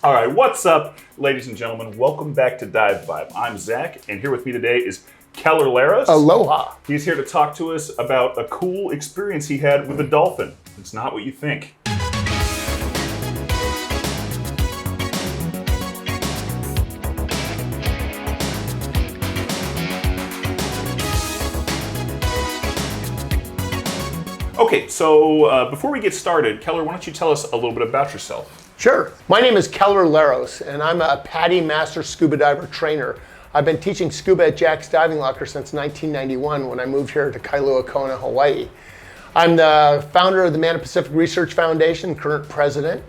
All right, what's up, ladies and gentlemen? Welcome back to DiveVibe. I'm Zach, and here with me today is Keller Laros. Aloha. He's here to talk to us about a cool experience he had with a dolphin. It's not what you think. Okay, so before we get started, Keller, why don't you tell us a little bit about yourself? Sure. My name is Keller Laros, and I'm a PADI Master Scuba Diver trainer. I've been teaching scuba at Jack's Diving Locker since 1991 when I moved here to Kailua Kona, Hawaii. I'm the founder of the Manta Pacific Research Foundation, current president.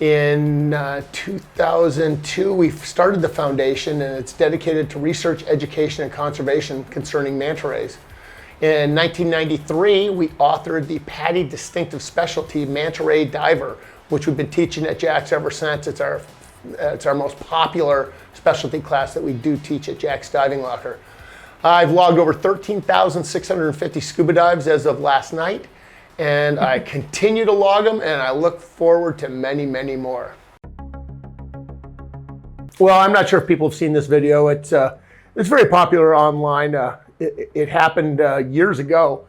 In 2002, we started the foundation, and it's dedicated to research, education, and conservation concerning manta rays. In 1993, we authored the PADI Distinctive Specialty Manta Ray Diver, which we've been teaching at Jack's ever since. It's our most popular specialty class that we do teach at Jack's Diving Locker. I've logged over 13,650 scuba dives as of last night, and I continue to log them, and I look forward to many, many more. Well, I'm not sure if people have seen this video. It's very popular online. It happened years ago,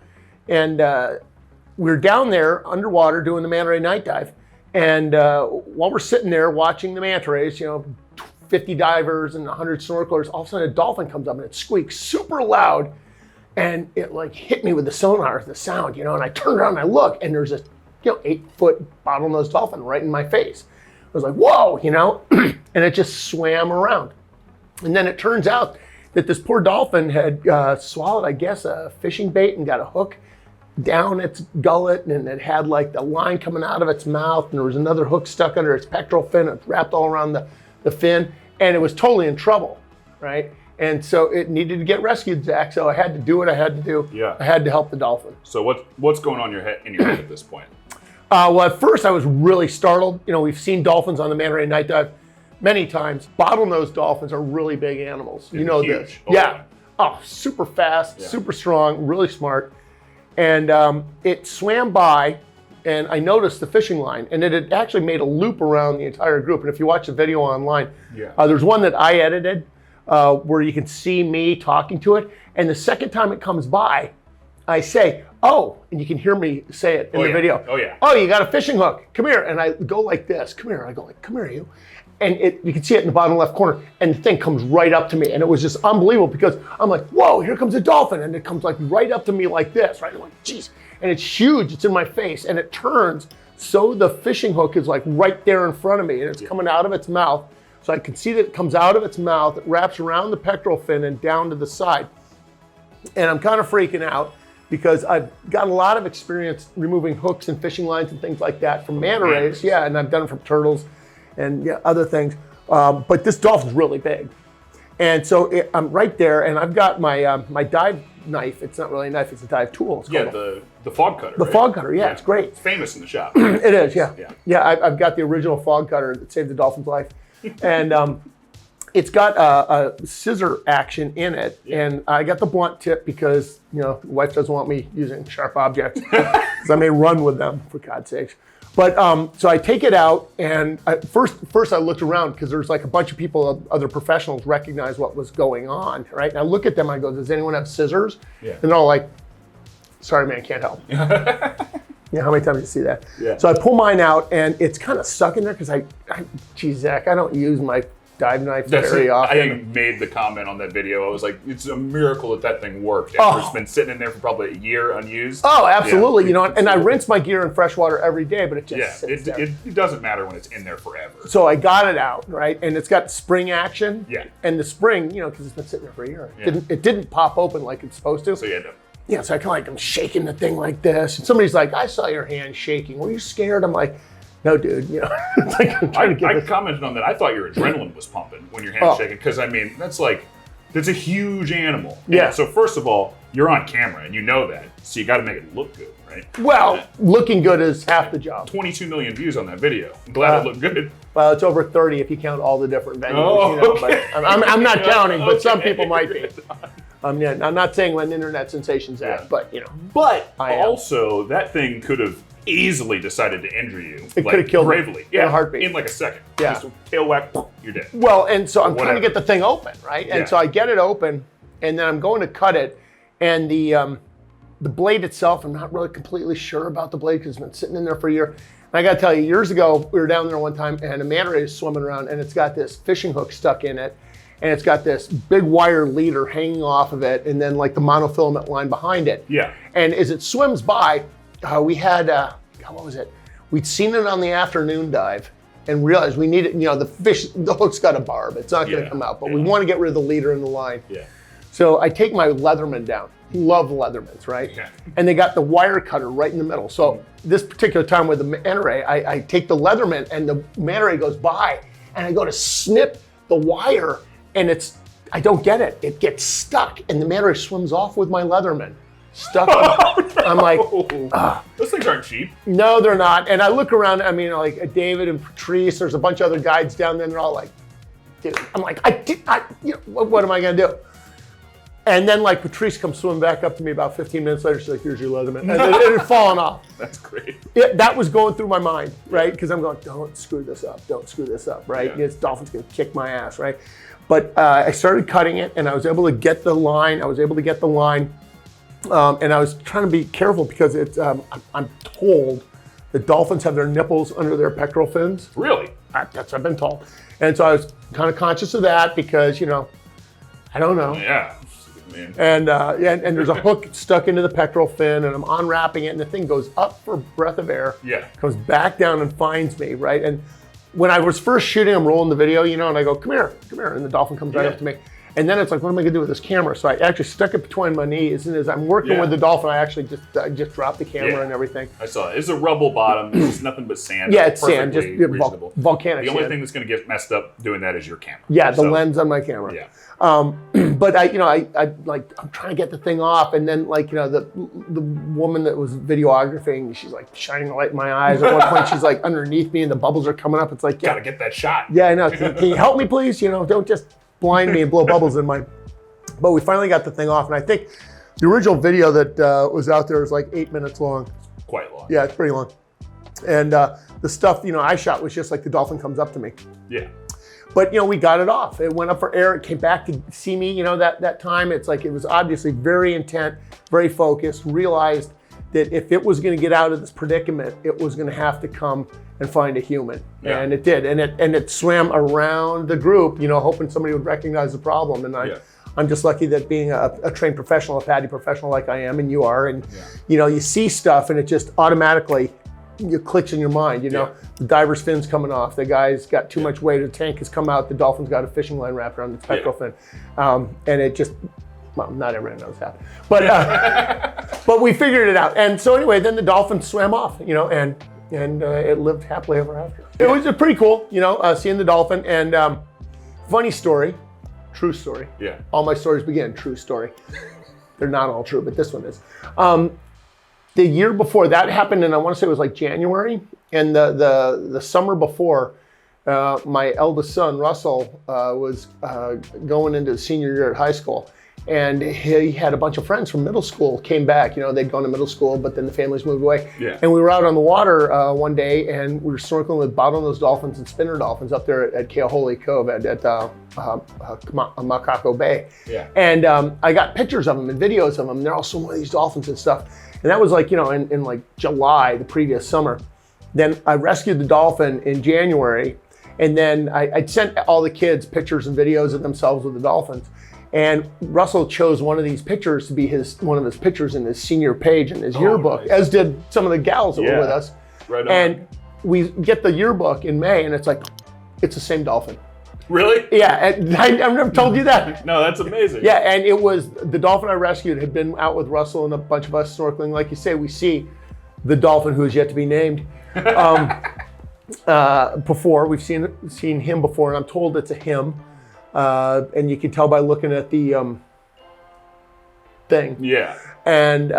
and we were down there underwater doing the manta ray night dive. And while we're sitting there watching the manta rays, 50 divers and 100 snorkelers, all of a sudden a dolphin comes up and it squeaks super loud, and it like hit me with the sonar, the sound, and I turned around and I look, and there's this 8-foot bottlenose dolphin right in my face. I was like, whoa, and it just swam around. And then it turns out that this poor dolphin had swallowed, I guess, a fishing bait and got a hook down its gullet, and it had like the line coming out of its mouth, and there was another hook stuck under its pectoral fin. It wrapped all around the fin, and it was totally in trouble, right? And so it needed to get rescued, Zach. So I had to do what I had to do. Yeah. I had to help the dolphin. So what's going on in your head at this point? Well, at first I was really startled. We've seen dolphins on the manta ray night dive many times. Bottlenose dolphins are really big animals. You know huge. this. Yeah. Oh, super fast, super strong, really smart. And it swam by, and I noticed the fishing line, and it had actually made a loop around the entire group. And if you watch the video online, there's one that I edited where you can see me talking to it. And the second time it comes by, I say, oh, and you can hear me say it in the video. Oh, yeah. Oh, you got a fishing hook. Come here. And I go like this. Come here. I go like, come here, you. And you can see it in the bottom left corner, and the thing comes right up to me. And it was just unbelievable because I'm like, whoa, here comes a dolphin. And it comes like right up to me like this, right? I'm like, geez. And it's huge, it's in my face, and it turns so the fishing hook is like right there in front of me, and it's coming out of its mouth. So I can see that it comes out of its mouth, it wraps around the pectoral fin and down to the side. And I'm kind of freaking out because I've got a lot of experience removing hooks and fishing lines and things like that from manta rays. Yeah, and I've done it from turtles and other things. But this dolphin's really big. And so I'm right there, and I've got my my dive knife. It's not really a knife, it's a dive tool. The fog cutter. The fog cutter, yeah, it's great. It's famous in the shop. It is, yeah. I've got the original fog cutter that saved the dolphin's life. And it's got a scissor action in it, and I got the blunt tip because, the wife doesn't want me using sharp objects because I may run with them, for God's sakes. But so I take it out, and first I looked around because there's like a bunch of people, other professionals, recognize what was going on, right? And I look at them, I go, does anyone have scissors? Yeah. And they're all like, sorry, man, can't help. How many times do you see that? Yeah. So I pull mine out, and it's kind of stuck in there because geez, Zach, I don't use my dive knife very often. I made the comment on that video. I was like, it's a miracle that thing worked. It's been sitting in there for probably a year unused. Oh, absolutely. And I rinse my gear in fresh water every day, but it just sits there. It doesn't matter when it's in there forever. So I got it out, right? And it's got spring action. Yeah. And the spring, because it's been sitting there for a year, it didn't pop open like it's supposed to. So you had to. Yeah, so I'm shaking the thing like this. And somebody's like, I saw your hand shaking. Were you scared? I'm like, no, dude. It's like I'm trying to get I commented on that. I thought your adrenaline was pumping when your hand's shaking. Because, that's a huge animal. Yeah. And so, first of all, you're on camera, and you know that. So you got to make it look good, right? Well, looking good is half the job. 22 million views on that video. I'm glad it looked good. Well, it's over 30 if you count all the different venues. Okay. But I'm not counting, but some people might be. I'm not saying I'm an internet sensation, Zach, but But also, that thing could have easily decided to injure you. It could have killed me gravely. in a heartbeat. In like a second. Yeah. Just a tail whack, you're dead. Well, and so I'm trying whatever. to get the thing open, right? And so I get it open, and then I'm going to cut it, and the blade itself, I'm not really completely sure about the blade because it's been sitting in there for a year. And I got to tell you, years ago, we were down there one time, and a manta ray is swimming around, and it's got this fishing hook stuck in it, and it's got this big wire leader hanging off of it, and then like the monofilament line behind it. Yeah. And as it swims by, we had, what was it? We'd seen it on the afternoon dive and realized we needed, the hook's got a barb. It's not going to come out, but we want to get rid of the leader in the line. Yeah. So I take my Leatherman down. Love Leathermans, right? Yeah. And they got the wire cutter right in the middle. So this particular time with the manta ray, I take the Leatherman and the manta ray goes by, and I go to snip the wire, and I don't get it. It gets stuck, and the manta ray swims off with my Leatherman. Stuck. I'm like, those things aren't cheap. no, they're not. And I look around, like David and Patrice, there's a bunch of other guides down there, and they're all like, dude, I'm like, what am I gonna do? And then like Patrice comes swimming back up to me about 15 minutes later, she's like, here's your Leatherman. And it had fallen off. That's great. That was going through my mind, right? Because I'm going, don't screw this up, right? Yeah. This dolphin's gonna kick my ass, right? But I started cutting it, and I was able to get the line. And I was trying to be careful because I'm told that dolphins have their nipples under their pectoral fins. Really? That's what I've been told. And so I was kind of conscious of that because, I don't know. Yeah. Man. And there's a hook stuck into the pectoral fin, and I'm unwrapping it, and the thing goes up for a breath of air, comes back down and finds me, right? And when I was first shooting, I'm rolling the video, and I go, come here, and the dolphin comes right up to me. And then it's like, what am I gonna do with this camera? So I actually stuck it between my knees, and as I'm working with the dolphin, I actually just dropped the camera and everything. I saw it. It's a rubble bottom. It's nothing but sand. Yeah, it's sand, just reasonable. volcanic The only sand. thing that's gonna get messed up doing that is your camera. Yeah, the lens on my camera. Yeah. But I'm trying to get the thing off, and then the woman that was videographing, she's like shining the light in my eyes. At one point, she's like underneath me, and the bubbles are coming up. It's like, Gotta get that shot. Yeah, I know. Can you help me, please? Don't just blind me and blow bubbles in my. But we finally got the thing off, and I think the original video that was out there was like 8 minutes long. Quite long. Yeah, it's pretty long. And the stuff I shot was just like the dolphin comes up to me. Yeah. But we got it off. It went up for air. It came back to see me. That time. It's like it was obviously very intent, very focused. Realized that if it was going to get out of this predicament, it was going to have to come and find a human, and it did. And it swam around the group, hoping somebody would recognize the problem. And I'm just lucky that being a trained professional, a PADI professional like I am, and you are, and you see stuff, and it just automatically. It clicks in your mind, the diver's fin's coming off, the guy's got too much weight, the tank has come out, the dolphin's got a fishing line wrapped around its pectoral fin. And it just, well, not everyone knows that. But but we figured it out. And so anyway, then the dolphin swam off, and it lived happily ever after. It was pretty cool, seeing the dolphin. And funny story, true story. Yeah. All my stories begin, true story. They're not all true, but this one is. The year before that happened, and I want to say it was like January, and the summer before, my eldest son, Russell, was going into senior year at high school, and he had a bunch of friends from middle school came back. They'd gone to middle school, but then the families moved away. Yeah. And we were out on the water one day, and we were snorkeling with bottlenose dolphins and spinner dolphins up there at Keohole Cove at Makako Bay. Yeah. And I got pictures of them and videos of them. They're all swimming with these dolphins and stuff. And that was like, in like July, the previous summer. Then I rescued the dolphin in January. And then I sent all the kids pictures and videos of themselves with the dolphins. And Russell chose one of these pictures to be one of his pictures in his senior page in his yearbook, as did some of the gals that were with us. Right on. And we get the yearbook in May, and it's like, it's the same dolphin. Really? Yeah, and I've never told you that. No, that's amazing. Yeah, and it was the dolphin I rescued had been out with Russell and a bunch of us snorkeling. Like you say, we see the dolphin who is yet to be named before. We've seen him before, and I'm told it's a him. And you can tell by looking at the thing. Yeah. And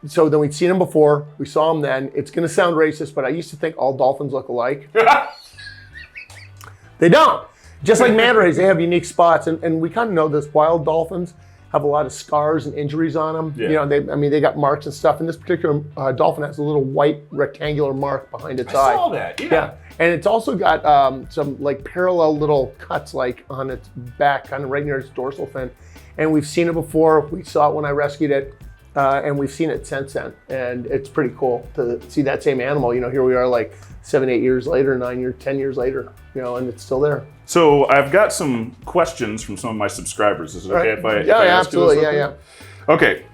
so then we'd seen him before. We saw him then. It's going to sound racist, but I used to think all dolphins look alike. They don't. Just like manta rays, they have unique spots. And we kind of know this. Wild dolphins have a lot of scars and injuries on them. Yeah. They got marks and stuff. And this particular dolphin has a little white rectangular mark behind its eye. I saw that. Yeah. And it's also got some like parallel little cuts like on its back, kind of right near its dorsal fin. And we've seen it before. We saw it when I rescued it. And we've seen it since then. And it's pretty cool to see that same animal. Here we are like 7, 8 years later, 9 years, 10 years later, and it's still there. So I've got some questions from some of my subscribers. Is it okay if I Yeah, ask you this? absolutely. Yeah. Okay.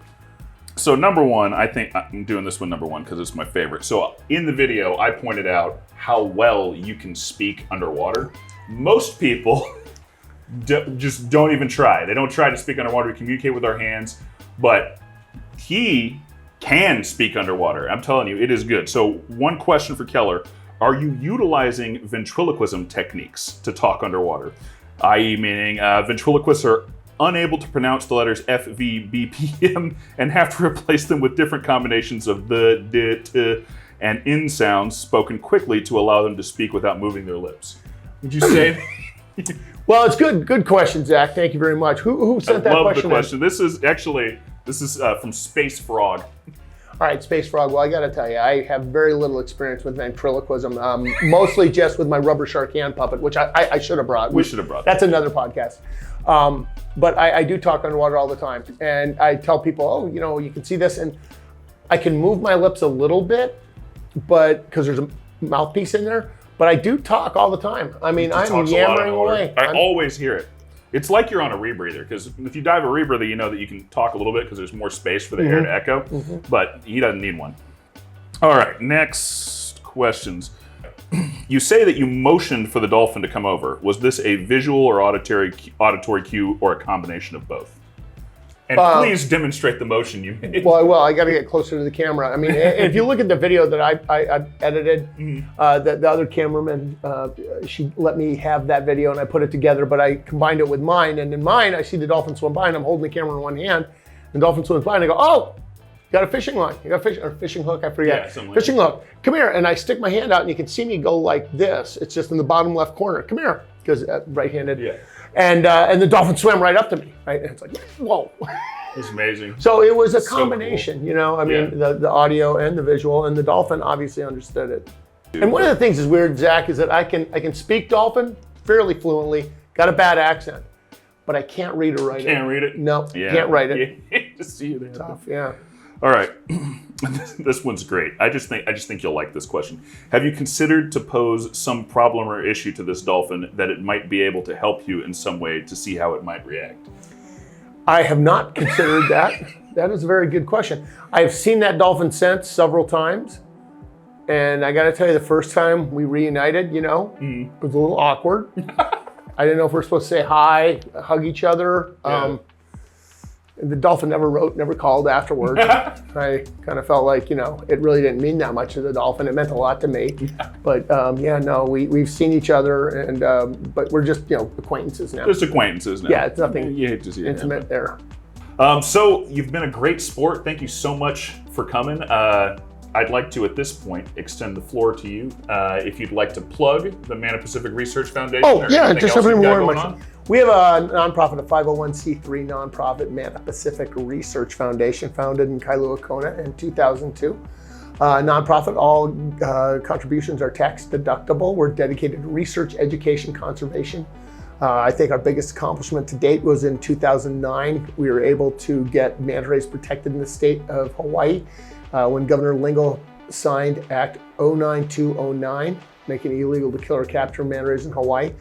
So number one, I think I'm doing this one number one because it's my favorite. So in the video, I pointed out how well you can speak underwater. Most people just don't even try. They don't try to speak underwater. We communicate with our hands, but he can speak underwater. I'm telling you, it is good. So one question for Keller: are you utilizing ventriloquism techniques to talk underwater? I.e. meaning ventriloquists are unable to pronounce the letters F, V, B, P, M and have to replace them with different combinations of the, d, t, and in sounds spoken quickly to allow them to speak without moving their lips. Would you say? Well, it's good. Good question, Zach. Thank you very much. Who sent that question? I love the question. This is from Space Frog. All right, Space Frog. Well, I got to tell you, I have very little experience with ventriloquism. Mostly just with my rubber shark hand puppet, which I should have brought. We should have brought. That's another podcast. But I do talk underwater all the time, and I tell people, oh, you can see this, and I can move my lips a little bit, but because there's a mouthpiece in there. But I do talk all the time. I mean, I'm yammering away. I always hear it. It's like you're on a rebreather, because if you dive a rebreather, you know that you can talk a little bit because there's more space for the air to echo, but he doesn't need one. All right, next questions. You say that you motioned for the dolphin to come over. Was this a visual or auditory cue, or a combination of both? And please demonstrate the motion you made. Well, I got to get closer to the camera. I mean, if you look at the video that I edited, the other cameraman, she let me have that video and I put it together, but I combined it with mine. And in mine, I see the dolphin swim by and I'm holding the camera in one hand. And the dolphin swims by and I go, oh, you got a fishing line. You got a fishing hook, I forget. Yeah, fishing hook. Come here. And I stick my hand out and you can see me go like this. It's just in the bottom left corner. Come here, because right-handed. Yeah. And the dolphin swam right up to me. Right? And it's like, whoa. It's amazing. So it was a combination, so cool. I mean, the audio and the visual, and the dolphin obviously understood it. And one of the things is weird, Zach, is that I can speak dolphin fairly fluently, got a bad accent, but I can't read or write it. Can't read it? No, can't write it. Just see it. Tough, yeah. All right, this one's great. I just think you'll like this question. Have you considered to pose some problem or issue to this dolphin that it might be able to help you in some way to see how it might react? I have not considered that. That is a very good question. I've seen that dolphin since several times, and I got to tell you, the first time we reunited, it was a little awkward. I didn't know if we're supposed to say hi, hug each other. Yeah. The dolphin never called afterwards. I kind of felt like, it really didn't mean that much to the dolphin. It meant a lot to me. Yeah. But we've seen each other, and but we're just, acquaintances now. Just acquaintances now. Yeah, it's nothing you hate to see intimate there. So you've been a great sport. Thank you so much for coming. I'd like to, at this point, extend the floor to you. If you'd like to plug the Manta Pacific Research Foundation. Oh, yeah, just something more much. We have a nonprofit, a 501c3 nonprofit, Manta Pacific Research Foundation, founded in Kailua Kona in 2002. Nonprofit, all contributions are tax deductible. We're dedicated to research, education, conservation. I think our biggest accomplishment to date was in 2009. We were able to get manta rays protected in the state of Hawaii when Governor Lingle signed Act 09209, making it illegal to kill or capture manta rays in Hawaii.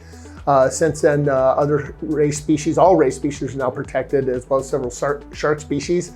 Since then, other ray species, all ray species are now protected, as well as several shark species.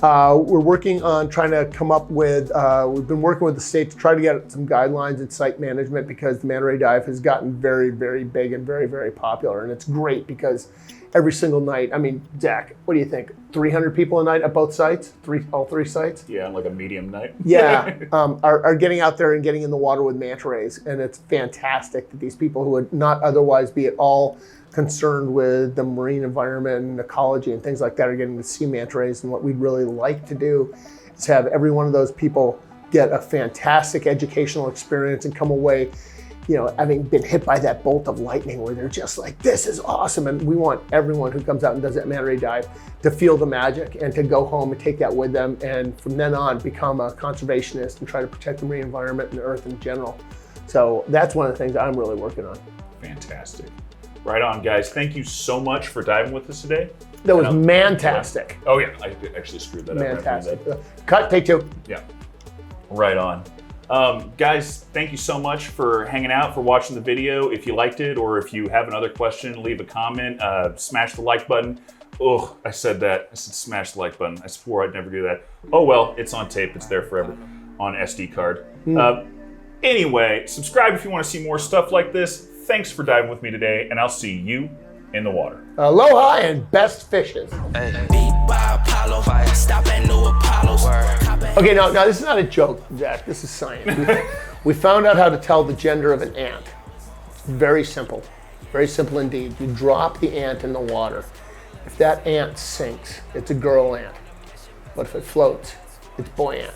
We're working on trying to come up with, we've been working with the state to try to get some guidelines in site management, because the manta ray dive has gotten very, very big and very, very popular. And it's great because every single night, I mean, Zach, what do you think? 300 people a night at both sites? All three sites? Yeah, like a medium night. Yeah, are getting out there and getting in the water with manta rays. And it's fantastic that these people who would not otherwise be at all concerned with the marine environment and ecology and things like that are getting to see manta rays. And what we'd really like to do is have every one of those people get a fantastic educational experience and come away having been hit by that bolt of lightning where they're just like, this is awesome. And we want everyone who comes out and does that manta ray dive to feel the magic and to go home and take that with them. And from then on, become a conservationist and try to protect the marine environment and the earth in general. So that's one of the things I'm really working on. Fantastic. Right on, guys. Thank you so much for diving with us today. That was mantastic. Oh yeah, I actually screwed that up. Fantastic. Cut, take two. Yeah. Right on. Guys, thank you so much for hanging out, for watching the video. If you liked it, or if you have another question, leave a comment, smash the like button. Oh, I said that. I said smash the like button. I swore I'd never do that. Oh well, it's on tape. It's there forever on SD card. Anyway, subscribe if you want to see more stuff like this. Thanks for diving with me today, and I'll see you in the water. Aloha and best fishes. Okay, now this is not a joke, Zach. This is science. We found out how to tell the gender of an ant. Very simple. Very simple indeed. You drop the ant in the water. If that ant sinks, it's a girl ant. But if it floats, it's boy ant.